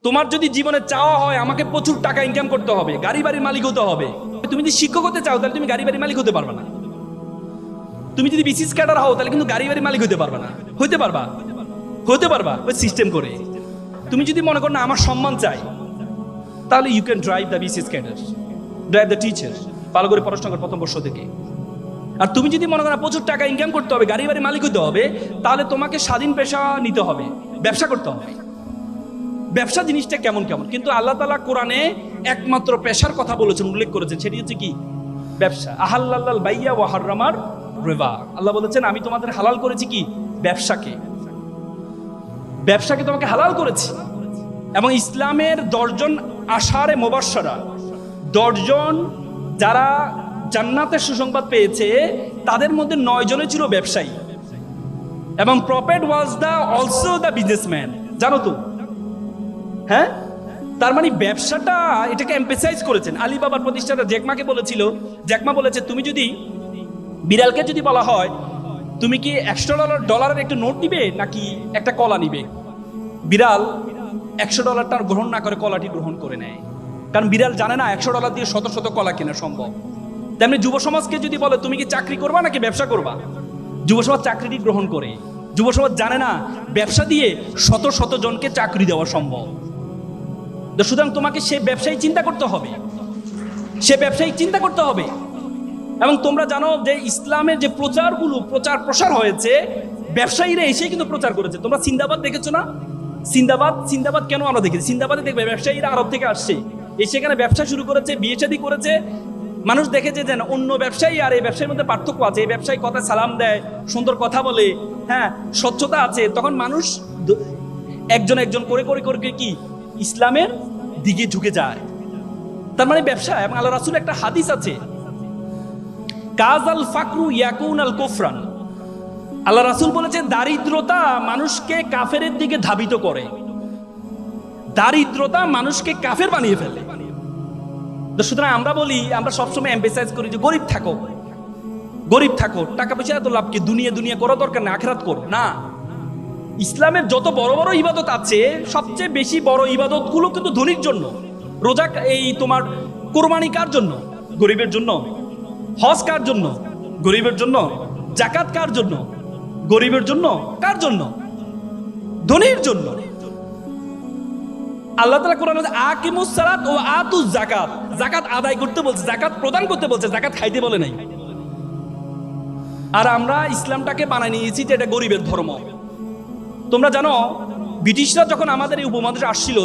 তোমার যদি জীবনে চাওয়া হয় আমাকে প্রচুর টাকা ইনকাম করতে হবে, গাড়ি বাড়ির মালিক হতে হবে, তুমি যদি শিক্ষক হতে চাও তাহলে তুমি গাড়ি বাড়ির মালিক হতে পারবে না। তুমি যদি বিসিএস ক্যাডার হও তাহলে কিন্তু গাড়ি বাড়ির মালিক হতে পারবে না। হতে পারবা ওই সিস্টেম করে। তুমি যদি মনে করো না আমার সম্মান চাই, তাহলে you can drive the BCS cadre, drive the teacher, ভালো করে পড়াশোনা কর প্রথম বর্ষ থেকে। আর তুমি যদি মনে করো প্রচুর টাকা ইনকাম করতে হবে, গাড়ি বাড়ির মালিক হতে হবে, তাহলে তোমাকে স্বাধীন পেশা নিতে হবে, ব্যবসা করতে হবে। ব্যবসা জিনিসটা কেমন কেমন, কিন্তু আল্লাহ তাআলা কোরআনে একমাত্র পেশার কথা বলেছেন, উল্লেখ করেছেন, সেটি হচ্ছে কি? ব্যবসা। আহাল্লাল বাইয়া ওয়া হাররামার রিবা। আল্লাহ বলেছেন আমি তোমাদের হালাল করেছি কি? ব্যবসাকে তোমাকে হালাল করেছি। এবং ইসলামের 10 জন আশারে মুবাশশারা, 10 জন যারা জান্নাতের সুসংবাদ পেয়েছে, তাদের মধ্যে 9 জনে ছিল ব্যবসায়ী। এবং prophet was also the businessman, জানো তো? হ্যাঁ, তার মানে ব্যবসাটা এটাকে এমফেসাইজ করেছেন। আলিবাবার প্রতিষ্ঠাতা জ্যাকমাকে বলেছিল, জ্যাকমা বলেছে তুমি যদি বিড়ালকে যদি বলা হয় তুমি কি $100 একটা নোট নিবে নাকি একটা কলা নিবে, বিড়াল $100 গ্রহণ না করে কলাটি গ্রহণ করে নেয়। কারণ বিড়াল জানে না $100 দিয়ে শত শত কলা কেনা সম্ভব। তেমনি যুব সমাজকে যদি বলে তুমি কি চাকরি করবা নাকি ব্যবসা করবা, যুব সমাজ চাকরিটি গ্রহণ করে। যুব সমাজ জানে না ব্যবসা দিয়ে শত শত জনকে চাকরি দেওয়া সম্ভব। সুতরাং তোমাকে সে ব্যবসায়ী চিন্তা করতে হবে। এবং তোমরা জানো যে ইসলামের যে প্রচার প্রসার হয়েছে, ব্যবসায়ীরা এসে কিন্তু প্রচার করেছে। তোমরা সিন্দাবাদ দেখেছো না? সিন্দাবাদ কেন আমরা দেখেছি? সিন্দাবাদে দেখবে ব্যবসায়ীরা আরব থেকে আসছে, এসে এখানে ব্যবসা শুরু করেছে, বিয়ে শাদী করেছে। মানুষ দেখেছে যে অন্য ব্যবসায়ী আর এই ব্যবসায়ীর মধ্যে পার্থক্য আছে। এই ব্যবসায়ী কথায় সালাম দেয়, সুন্দর কথা বলে, হ্যাঁ, স্বচ্ছতা আছে। তখন মানুষ একজন করে কি ইসলামের দিকে ঝুঁকে যায়। তার মানে ব্যবসা। এবং আল্লাহ রাসূল একটা হাদিস আছে, কাজাল ফাকরু ইয়াকুন আল কুফরান। আল্লাহ রাসূল বলেছেন দারিদ্রতা মানুষকে কাফেরের দিকে ধাবিত করে, দারিদ্রতা মানুষকে কাফের বানিয়ে ফেলে। সুতরাং আমরা সবসময় এমফেসাইজ করি যে গরিব থাকো, টাকা পয়সা এত লাভ কি, দুনিয়া করা দরকার না, আখিরাত করো না। ইসলামের যত বড় বড় ইবাদত আছে, সবচেয়ে বেশি বড় ইবাদত গুলো কিন্তু ধনীর জন্য। রোজা, এই তোমার কোরবানি কার জন্য? গরিবের জন্য। হজ কার জন্য? গরিবের জন্য। যাকাত কার জন্য? গরিবের জন্য। কার জন্য? ধনীর জন্য। আল্লাহ তাআলা কোরআনে আকিমুস সালাত ও আতুজ যাকাত, যাকাত আদায় করতে বলছে, যাকাত প্রদান করতে বলছে, যাকাত খাইতে বলে নাই। আর আমরা ইসলামটাকে বানাই নিয়েছি যে এটা গরিবের ধর্ম। তোমরা জানো ব্রিটিশরা যখন আমাদের এই উপমহাদেশে আসছিল,